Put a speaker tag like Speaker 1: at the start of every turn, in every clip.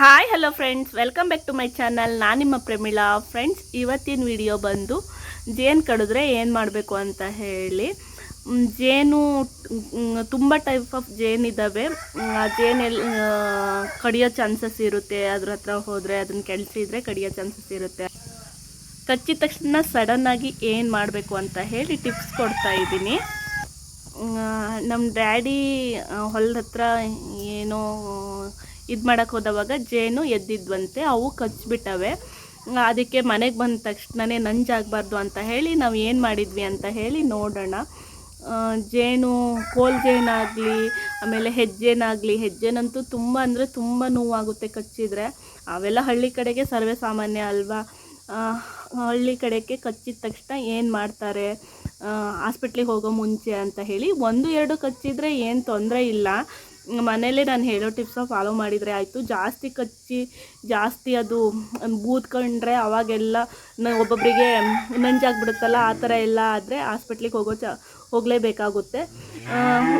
Speaker 1: Hi hello friends, welcome back to my channel. ನಾನು ನಿಮ್ಮ Pramila. Friends, ಇವತ್ತಿನ ವಿಡಿಯೋ ಬಂದು ಜೇನು ಕಡಿದ್ರೆ ಏನು ಮಾಡಬೇಕು ಅಂತ ಹೇಳಿ. ಜೇನು ತುಂಬ ಟೈಪ್ ಆಫ್ ಜೇನಿದ್ದಾವೆ. ಆ ಜೇನೆಲ್ಲ ಕಡಿಯೋ ಚಾನ್ಸಸ್ ಇರುತ್ತೆ. ಅದ್ರ ಹತ್ರ ಹೋದರೆ ಅದನ್ನು ಕೆಡಿಸಿದ್ರೆ ಕಡಿಯೋ ಚಾನ್ಸಸ್ ಇರುತ್ತೆ. ಕಚ್ಚಿದ ತಕ್ಷಣ ಸಡನ್ನಾಗಿ ಏನು ಮಾಡಬೇಕು ಅಂತ ಹೇಳಿ ಟಿಪ್ಸ್ ಕೊಡ್ತಾ ಇದ್ದೀನಿ. ನಮ್ಮ ಡ್ಯಾಡಿ ಹೊಲದ ಹತ್ರ ಏನೋ ಇದು ಮಾಡೋಕ್ಕೆ ಹೋದವಾಗ ಜೇನು ಎದ್ದಿದ್ವಂತೆ. ಅವು ಕಚ್ಚಿಬಿಟ್ಟವೆ. ಅದಕ್ಕೆ ಮನೆಗೆ ಬಂದ ತಕ್ಷಣವೇ ನಂಜಾಗಬಾರ್ದು ಅಂತ ಹೇಳಿ ನಾವು ಏನು ಮಾಡಿದ್ವಿ ಅಂತ ಹೇಳಿ ನೋಡೋಣ. ಜೇನು ಕೋಲ್ ಜೇನಾಗಲಿ, ಆಮೇಲೆ ಹೆಜ್ಜೇನಾಗಲಿ, ಹೆಜ್ಜೆನಂತೂ ತುಂಬ ಅಂದರೆ ತುಂಬ ನೋವಾಗುತ್ತೆ ಕಚ್ಚಿದರೆ. ಅವೆಲ್ಲ ಹಳ್ಳಿ ಕಡೆಗೆ ಸರ್ವೇ ಸಾಮಾನ್ಯ ಅಲ್ವಾ. ಹಳ್ಳಿ ಕಡೆಗೆ ಕಚ್ಚಿದ ತಕ್ಷಣ ಏನು ಮಾಡ್ತಾರೆ, ಹಾಸ್ಪಿಟ್ಲಿಗೆ ಹೋಗೋ ಮುಂಚೆ ಅಂತ ಹೇಳಿ 1-2 ಕಚ್ಚಿದರೆ ಏನು ತೊಂದರೆ ಇಲ್ಲ. ಮನೇಲೇ ನಾನು ಹೇಳೋ ಟಿಪ್ಸ ಫಾಲೋ ಮಾಡಿದರೆ ಆಯಿತು. ಜಾಸ್ತಿ ಕಚ್ಚಿ ಜಾಸ್ತಿ ಅದು ಬೂದ್ಕೊಂಡ್ರೆ ಅವಾಗೆಲ್ಲ ಒಬ್ಬೊಬ್ಬರಿಗೆ ನಂಜಾಗ್ಬಿಡುತ್ತಲ್ಲ, ಆ ಥರ ಎಲ್ಲ ಆದರೆ ಹಾಸ್ಪಿಟ್ಲಿಗೆ ಹೋಗಲೇಬೇಕಾಗುತ್ತೆ.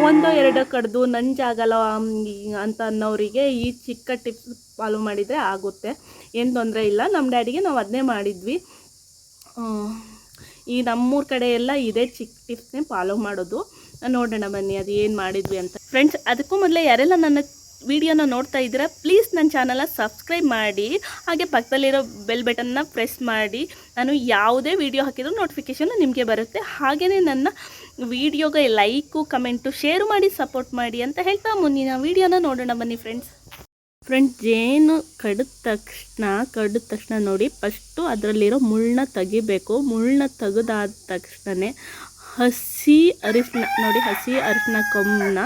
Speaker 1: 1-2 ಕಡ್ದು ನಂಜಾಗಲ್ಲ ಅಂತ ಅನ್ನೋರಿಗೆ ಈ ಚಿಕ್ಕ ಟಿಪ್ಸ್ ಫಾಲೋ ಮಾಡಿದರೆ ಆಗುತ್ತೆ, ಏನು ತೊಂದರೆ ಇಲ್ಲ. ನಮ್ಮ ಡ್ಯಾಡಿಗೆ ನಾವು ಅದನ್ನೇ ಮಾಡಿದ್ವಿ. ಈ ನಮ್ಮೂರ ಕಡೆ ಎಲ್ಲ ಇದೇ ಚಿಕ್ಕ ಟಿಪ್ಸ್ನೇ ಫಾಲೋ ಮಾಡೋದು. ನೋಡೋಣ ಬನ್ನಿ ಅದು ಏನು ಮಾಡಿದ್ವಿ ಅಂತ. ಫ್ರೆಂಡ್ಸ್, ಅದಕ್ಕೂ ಮೊದಲೇ ಯಾರೆಲ್ಲ ನನ್ನ ವಿಡಿಯೋನ ನೋಡ್ತಾ ಇದ್ದೀರಾ, ಪ್ಲೀಸ್ ನನ್ನ ಚಾನಲ್ನ ಸಬ್ಸ್ಕ್ರೈಬ್ ಮಾಡಿ, ಹಾಗೆ ಪಕ್ಕದಲ್ಲಿರೋ ಬೆಲ್ ಬಟನ್ನ ಪ್ರೆಸ್ ಮಾಡಿ. ನಾನು ಯಾವುದೇ ವಿಡಿಯೋ ಹಾಕಿದರೂ ನೋಟಿಫಿಕೇಷನ್ ನಿಮಗೆ ಬರುತ್ತೆ. ಹಾಗೆಯೇ ನನ್ನ ವಿಡಿಯೋಗೆ ಲೈಕು, ಕಮೆಂಟು, ಶೇರು ಮಾಡಿ ಸಪೋರ್ಟ್ ಮಾಡಿ ಅಂತ ಹೇಳ್ತಾ ಮುಂದಿನ ವಿಡಿಯೋನ ನೋಡೋಣ ಬನ್ನಿ. ಫ್ರೆಂಡ್ಸ್, ಜೇನು ಕಡಿದ ತಕ್ಷಣ ನೋಡಿ, ಫಸ್ಟು ಅದರಲ್ಲಿರೋ ಮುಳ್ಳನ್ನ ತೆಗಿಬೇಕು. ಮುಳ್ಳನ್ನ ತೆಗೆದಾದ ತಕ್ಷಣ ಹಸಿ ಅರಿಶಿನ ನೋಡಿ, ಹಸಿ ಅರಿಶಿನ ಕೊಂಬನ್ನ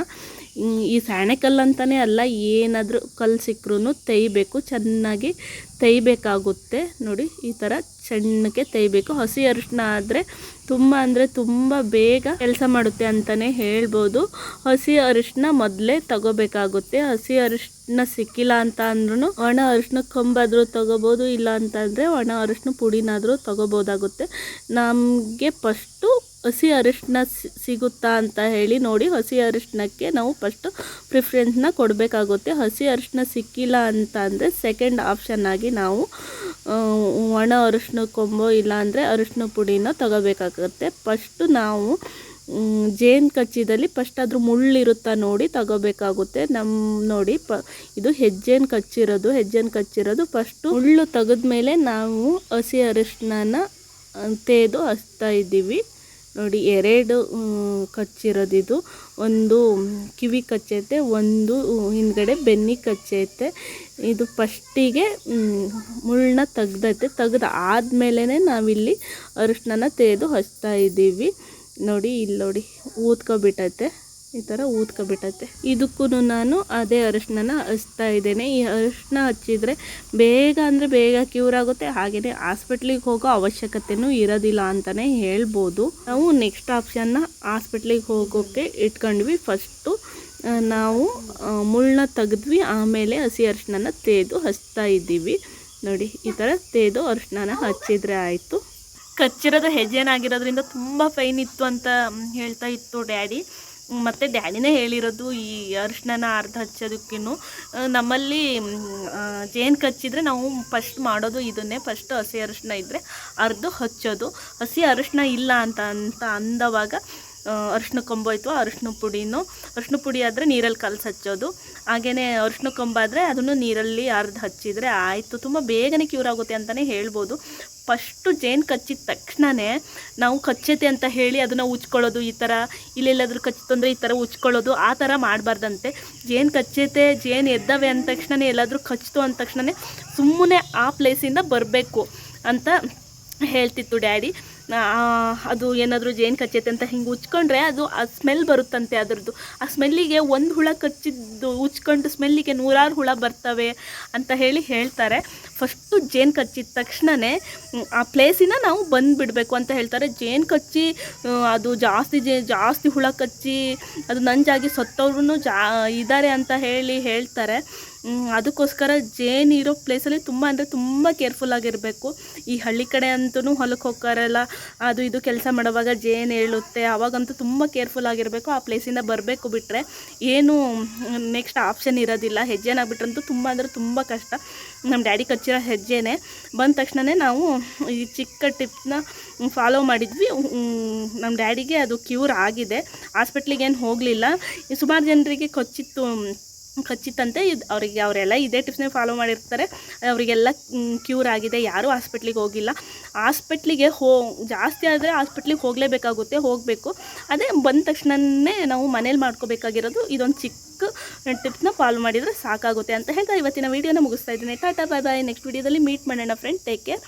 Speaker 1: ಈ ಸಾಣೆಕಲ್ಲು ಅಂತಲೇ ಅಲ್ಲ, ಏನಾದರೂ ಕಲ್ಲು ಸಿಕ್ಕರೂ ತೆಯ್ಬೇಕು, ಚೆನ್ನಾಗಿ ತೆಯ್ಬೇಕಾಗುತ್ತೆ. ನೋಡಿ, ಈ ಥರ ಸಣ್ಣಕ್ಕೆ ತೆಯ್ಬೇಕು. ಹಸಿ ಅರಿಶಿನ ಆದರೆ ತುಂಬ ಅಂದರೆ ತುಂಬ ಬೇಗ ಕೆಲಸ ಮಾಡುತ್ತೆ ಅಂತಲೇ ಹೇಳ್ಬೋದು. ಹಸಿ ಅರಿಶಿನ ಮೊದಲೇ ತಗೋಬೇಕಾಗುತ್ತೆ. ಹಸಿ ಅರಿಶಿನ ಸಿಕ್ಕಿಲ್ಲ ಅಂತ ಅಂದ್ರೂ ಒಣ ಅರಿಶಿನ ಕೊಂಬಾದರೂ ತಗೋಬೋದು, ಇಲ್ಲ ಅಂತಂದರೆ ಒಣ ಅರಿಶಿನ ಪುಡಿನಾದರೂ ತಗೋಬೋದಾಗುತ್ತೆ. ನಮಗೆ ಫಸ್ಟು ಹಸಿ ಅರಿಶಿನ ಸಿಗುತ್ತಾ ಅಂತ ಹೇಳಿ ನೋಡಿ, ಹಸಿ ಅರಿಶಿನಕ್ಕೆ ನಾವು ಫಸ್ಟು ಪ್ರಿಫರೆನ್ಸ್ನ ಕೊಡಬೇಕಾಗುತ್ತೆ. ಹಸಿ ಅರಿಶಿನ ಸಿಕ್ಕಿಲ್ಲ ಅಂತ ಅಂದರೆ ಸೆಕೆಂಡ್ ಆಪ್ಷನ್ ಆಗಿ ನಾವು ಒಣ ಅರಿಶಿನ ಕೊಂಬೋ ಇಲ್ಲ ಅಂದರೆ ಅರಿಶಿನ ಪುಡಿನ ತಗೋಬೇಕಾಗುತ್ತೆ. ಫಸ್ಟು ನಾವು ಜೇನು ಕಚ್ಚಿದಲ್ಲಿ ಫಸ್ಟ್ ಅದ್ರ ಮುಳ್ಳಿರುತ್ತಾ ನೋಡಿ ತಗೋಬೇಕಾಗುತ್ತೆ. ನೋಡಿ, ಇದು ಹೆಜ್ಜೆನ ಕಚ್ಚಿರೋದು. ಫಸ್ಟು ಮುಳ್ಳು ತೆಗೆದ್ಮೇಲೆ ನಾವು ಹಸಿ ಅರಿಶಿನ ತೆಗೆದು ಹಚ್ತಾ ಇದ್ದೀವಿ. ನೋಡಿ, 2 ಕಚ್ಚಿರೋದಿದು. ಒಂದು ಕಿವಿ ಕಚ್ಚೈತೆ, ಒಂದು ಹಿಂದ್ಗಡೆ ಬೆನ್ನಿ ಕಚ್ಚೈತೆ. ಇದು ಫಸ್ಟಿಗೆ ಮುಳ್ಳನ್ನ ತೆಗ್ದು ಆದಮೇಲೆ ನಾವಿಲ್ಲಿ ಅರಿಶಿನ ತೆಗೆದು ಹಚ್ತಾ ಇದ್ದೀವಿ. ನೋಡಿ, ಇಲ್ಲಿ ನೋಡಿ ಊದ್ಕೊಬಿಟ್ಟೈತೆ, ಈ ಥರ ಊದ್ಕೊಬಿಟ್ಟೈತೆ. ಇದಕ್ಕೂ ನಾನು ಅದೇ ಅರಿಶಿನ ಹಚ್ತಾ ಇದ್ದೇನೆ. ಈ ಅರಿಶಿನ ಹಚ್ಚಿದರೆ ಬೇಗ ಅಂದರೆ ಬೇಗ ಕ್ಯೂರ್ ಆಗುತ್ತೆ. ಹಾಗೆಯೇ ಹಾಸ್ಪಿಟ್ಲಿಗೆ ಹೋಗೋ ಅವಶ್ಯಕತೆಯೂ ಇರೋದಿಲ್ಲ ಅಂತಲೇ ಹೇಳ್ಬೋದು. ನಾವು ನೆಕ್ಸ್ಟ್ ಆಪ್ಷನ್ನ ಹಾಸ್ಪಿಟ್ಲಿಗೆ ಹೋಗೋಕ್ಕೆ ಇಟ್ಕೊಂಡ್ವಿ. ಫಸ್ಟು ನಾವು ಮುಳ್ಳನ್ನ ತೆಗೆದ್ವಿ, ಆಮೇಲೆ ಹಸಿ ಅರಿಶಿನ ತೆಗೆದು ಹಚ್ತಾ ಇದ್ದೀವಿ. ನೋಡಿ, ಈ ಥರ ತೆಗೆದು ಅರಿಶಿನ ಹಚ್ಚಿದರೆ ಆಯಿತು. ಕಚ್ಚಿರೋದು ಹೆಜ್ಜೆನಾಗಿರೋದ್ರಿಂದ ತುಂಬ ಫೈನ್ ಇತ್ತು ಅಂತ ಹೇಳ್ತಾ ಇತ್ತು ಡ್ಯಾಡಿ. ಮತ್ತು ಡ್ಯಾಡಿನೇ ಹೇಳಿರೋದು ಈ ಅರಿಶಿನ ಅರ್ಧ ಹಚ್ಚೋದಕ್ಕೂ. ನಮ್ಮಲ್ಲಿ ಜೇನು ಕಚ್ಚಿದರೆ ನಾವು ಫಸ್ಟ್ ಮಾಡೋದು ಇದನ್ನೇ. ಫಸ್ಟ್ ಹಸಿ ಅರಿಶಿನ ಇದ್ದರೆ ಅರ್ಧ ಹಚ್ಚೋದು. ಹಸಿ ಅರಿಶಿನ ಇಲ್ಲ ಅಂತ ಅಂದವಾಗ ಅರಿಶಿನ ಕೊಂಬಾಯ್ತು, ಅರಿಶಿನ ಪುಡಿ ಆದರೆ ನೀರಲ್ಲಿ ಕಲಸಿ ಹಚ್ಚೋದು. ಹಾಗೆಯೇ ಅರಿಶಿನ ಕೊಂಬಾದರೆ ಅದನ್ನು ನೀರಲ್ಲಿ ಅರ್ಧ ಹಚ್ಚಿದರೆ ಆಯಿತು. ತುಂಬ ಬೇಗನೆ ಕ್ಯೂರ್ ಆಗುತ್ತೆ ಅಂತಲೇ ಹೇಳ್ಬೋದು. ಫಸ್ಟು ಜೇನು ಕಚ್ಚಿದ ತಕ್ಷಣವೇ ನಾವು ಕಚ್ಚೈತೆ ಅಂತ ಹೇಳಿ ಅದನ್ನು ಉಚ್ಕೊಳ್ಳೋದು, ಈ ಥರ ಇಲ್ಲೆಲ್ಲಾದರೂ ಕಚ್ಚಿತಂದರೆ ಈ ಥರ ಉಚ್ಕೊಳ್ಳೋದು, ಆ ಥರ ಮಾಡಬಾರ್ದಂತೆ. ಜೇನು ಕಚ್ಚೈತೆ, ಜೇನು ಎದ್ದವೆ ಅಂದ ತಕ್ಷಣ, ಎಲ್ಲಾದರೂ ಕಚ್ಚಿತು ಅಂದ ತಕ್ಷಣ ಸುಮ್ಮನೆ ಆ ಪ್ಲೇಸಿಂದ ಬರಬೇಕು ಅಂತ ಹೇಳ್ತಿತ್ತು ಡ್ಯಾಡಿ. ಅದು ಏನಾದರೂ ಜೇನು ಕಚ್ಚೈತೆ ಅಂತ ಹಿಂಗೆ ಉಚ್ಕೊಂಡ್ರೆ ಅದು ಆ ಸ್ಮೆಲ್ ಬರುತ್ತಂತೆ. ಅದರದ್ದು ಆ ಸ್ಮೆಲ್ಲಿಗೆ ಒಂದು ಹುಳ ಕಚ್ಚಿದ್ದು ಉಚ್ಕೊಂಡು ಸ್ಮೆಲ್ಲಿಗೆ 100 ಹುಳ ಬರ್ತವೆ ಅಂತ ಹೇಳ್ತಾರೆ. ಫಸ್ಟು ಜೇನು ಕಚ್ಚಿದ ತಕ್ಷಣವೇ ಆ ಪ್ಲೇಸಿನ ನಾವು ಬಂದುಬಿಡಬೇಕು ಅಂತ ಹೇಳ್ತಾರೆ. ಜೇನು ಕಚ್ಚಿ ಅದು ಜಾಸ್ತಿ ಹುಳ ಕಚ್ಚಿ ಅದು ನಂಜಾಗಿ ಸತ್ತವ್ರೂ ಇದ್ದಾರೆ ಅಂತ ಹೇಳ್ತಾರೆ. ಅದಕ್ಕೋಸ್ಕರ ಜೇನು ಇರೋ ಪ್ಲೇಸಲ್ಲಿ ತುಂಬ ಅಂದರೆ ತುಂಬ ಕೇರ್ಫುಲ್ಲಾಗಿರಬೇಕು. ಈ ಹಳ್ಳಿ ಕಡೆ ಅಂತೂ ಹೊಲಕ್ಕೆ ಹೋಗ್ತಾರಲ್ಲ, ಅದು ಇದು ಕೆಲಸ ಮಾಡುವಾಗ ಜೇನು ಏಳುತ್ತೆ, ಅವಾಗಂತೂ ತುಂಬ ಕೇರ್ಫುಲ್ಲಾಗಿರಬೇಕು. ಆ ಪ್ಲೇಸಿಂದ ಬರಬೇಕು, ಬಿಟ್ಟರೆ ಏನು ನೆಕ್ಸ್ಟ್ ಆಪ್ಷನ್ ಇರೋದಿಲ್ಲ. ಹೆಜ್ಜೆನ ಬಿಟ್ರಂತೂ ತುಂಬ ಅಂದರೆ ತುಂಬ ಕಷ್ಟ. ನಮ್ಮ ಡ್ಯಾಡಿ ಕಚ್ಚಿರೋ ಹೆಜ್ಜೆನೇ. ಬಂದ ತಕ್ಷಣವೇ ನಾವು ಈ ಚಿಕ್ಕ ಟಿಪ್ನ ಫಾಲೋ ಮಾಡಿದ್ವಿ. ನಮ್ಮ ಡ್ಯಾಡಿಗೆ ಅದು ಕ್ಯೂರ್ ಆಗಿದೆ, ಹಾಸ್ಪಿಟ್ಲಿಗೆ ಏನು ಹೋಗಲಿಲ್ಲ. ಸುಮಾರು ಜನರಿಗೆ ಕಚ್ಚಿತ್ತಂತೆ. ಅವರೆಲ್ಲ ಇದೇ ಟಿಪ್ಸ್ನೇ ಫಾಲೋ ಮಾಡಿರ್ತಾರೆ, ಅವರಿಗೆಲ್ಲ ಕ್ಯೂರ್ ಆಗಿದೆ, ಯಾರೂ ಹಾಸ್ಪಿಟ್ಲಿಗೆ ಹೋಗಿಲ್ಲ. ಹಾಸ್ಪಿಟ್ಲಿಗೆ ಜಾಸ್ತಿ ಆದರೆ ಹಾಸ್ಪಿಟ್ಲಿಗೆ ಹೋಗಬೇಕು. ಅದೇ ಬಂದ ತಕ್ಷಣವೇ ನಾವು ಮನೇಲಿ ಮಾಡ್ಕೋಬೇಕಾಗಿರೋದು ಇದೊಂದು ಚಿಕ್ಕ ಟಿಪ್ಸ್ನ ಫಾಲೋ ಮಾಡಿದರೆ ಸಾಕಾಗುತ್ತೆ ಅಂತ ಹೇಳ್ತಾ ಇವತ್ತಿನ ವೀಡಿಯೋನ ಮುಗಿಸ್ತಾ ಇದ್ದೀನಿ. ಟಾಟಾ, ಬಾಯ್ ಬಾಯ್. ನೆಕ್ಸ್ಟ್ ವೀಡಿಯೋದಲ್ಲಿ ಮೀಟ್ ಮಾಡೋಣ ಫ್ರೆಂಡ್. Take care.